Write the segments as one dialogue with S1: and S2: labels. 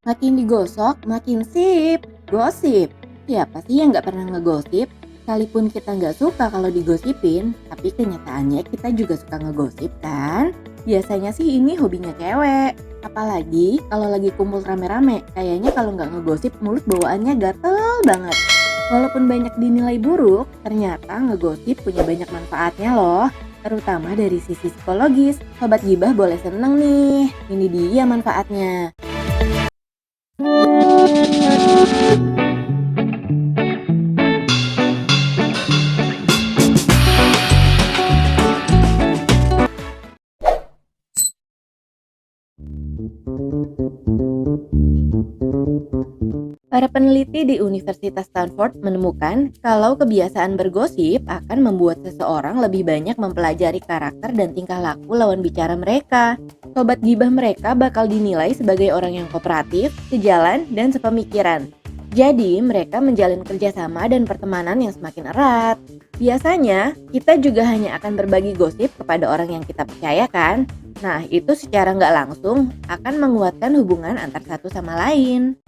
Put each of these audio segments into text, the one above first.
S1: Makin digosok, makin sip. Gosip. Siapa sih yang nggak pernah ngegosip? Sekalipun kita nggak suka kalau digosipin, tapi kenyataannya kita juga suka ngegosip kan? Biasanya sih ini hobinya cewek. Apalagi kalau lagi kumpul rame-rame, kayaknya kalau nggak ngegosip mulut bawaannya gatel banget. Walaupun banyak dinilai buruk, ternyata ngegosip punya banyak manfaatnya loh. Terutama dari sisi psikologis. Sobat Gibah boleh seneng nih. Ini dia manfaatnya. Para peneliti di Universitas Stanford menemukan kalau kebiasaan bergosip akan membuat seseorang lebih banyak mempelajari karakter dan tingkah laku lawan bicara mereka. Sobat gibah mereka bakal dinilai sebagai orang yang kooperatif, sejalan, dan sepemikiran. Jadi, mereka menjalin kerjasama dan pertemanan yang semakin erat. Biasanya, kita juga hanya akan berbagi gosip kepada orang yang kita percaya kan? Nah, itu secara nggak langsung akan menguatkan hubungan antar satu sama lain.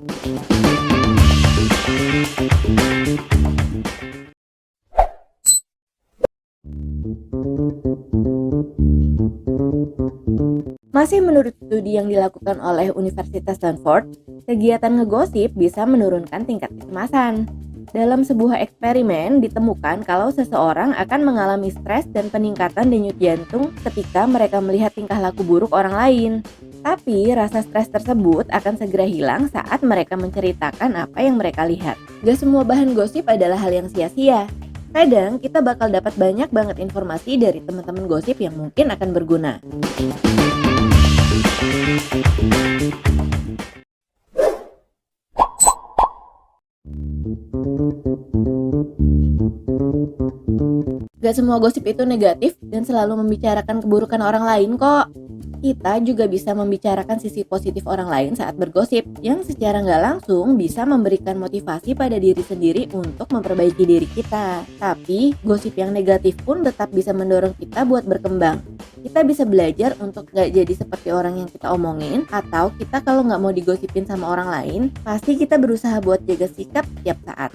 S1: Masih menurut studi yang dilakukan oleh Universitas Stanford, kegiatan ngegosip bisa menurunkan tingkat kecemasan. Dalam sebuah eksperimen ditemukan kalau seseorang akan mengalami stres dan peningkatan denyut jantung ketika mereka melihat tingkah laku buruk orang lain. Tapi rasa stres tersebut akan segera hilang saat mereka menceritakan apa yang mereka lihat. Gak semua bahan gosip adalah hal yang sia-sia. Kadang kita bakal dapat banyak banget informasi dari teman-teman gosip yang mungkin akan berguna. Gak semua gosip itu negatif dan selalu membicarakan keburukan orang lain kok. Kita juga bisa membicarakan sisi positif orang lain saat bergosip, yang secara nggak langsung bisa memberikan motivasi pada diri sendiri untuk memperbaiki diri kita. Tapi, gosip yang negatif pun tetap bisa mendorong kita buat berkembang. Kita bisa belajar untuk nggak jadi seperti orang yang kita omongin, atau kita kalau nggak mau digosipin sama orang lain, pasti kita berusaha buat jaga sikap setiap saat.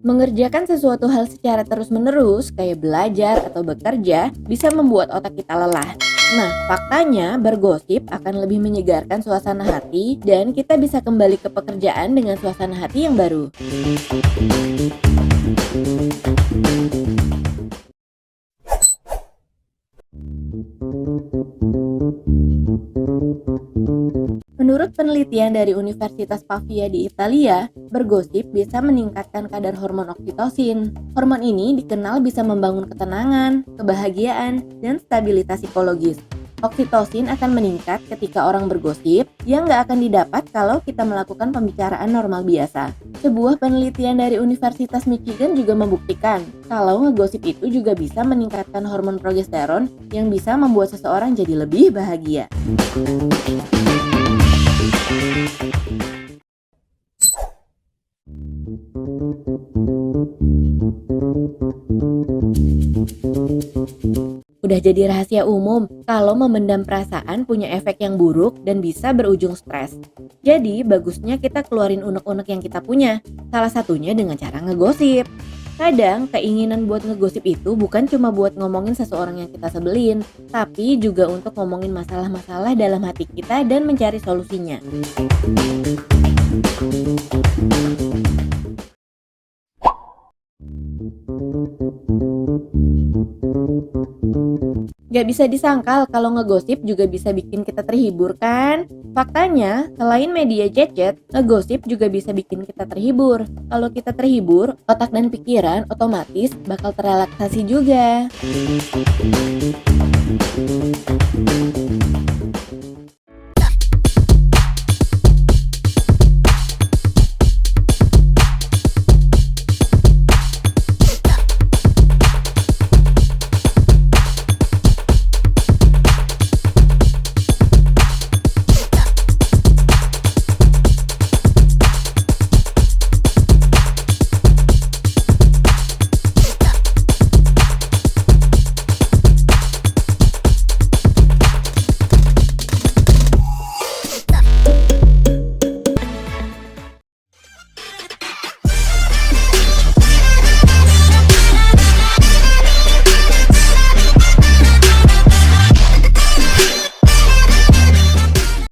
S1: Mengerjakan sesuatu hal secara terus-menerus, kayak belajar atau bekerja, bisa membuat otak kita lelah. Nah, faktanya bergosip akan lebih menyegarkan suasana hati dan kita bisa kembali ke pekerjaan dengan suasana hati yang baru. Menurut penelitian dari Universitas Pavia di Italia, bergosip bisa meningkatkan kadar hormon oksitosin. Hormon ini dikenal bisa membangun ketenangan, kebahagiaan, dan stabilitas psikologis. Oksitosin akan meningkat ketika orang bergosip yang nggak akan didapat kalau kita melakukan pembicaraan normal biasa. Sebuah penelitian dari Universitas Michigan juga membuktikan kalau ngegosip itu juga bisa meningkatkan hormon progesteron yang bisa membuat seseorang jadi lebih bahagia. Udah jadi rahasia umum kalau memendam perasaan punya efek yang buruk dan bisa berujung stres. Jadi bagusnya kita keluarin unek-unek yang kita punya, salah satunya dengan cara ngegosip. Kadang keinginan buat ngegosip itu bukan cuma buat ngomongin seseorang yang kita sebelin, tapi juga untuk ngomongin masalah-masalah dalam hati kita dan mencari solusinya. Gak bisa disangkal kalau ngegosip juga bisa bikin kita terhibur kan? Faktanya, selain media chat, ngegosip juga bisa bikin kita terhibur. Kalau kita terhibur, otak dan pikiran otomatis bakal terrelaksasi juga.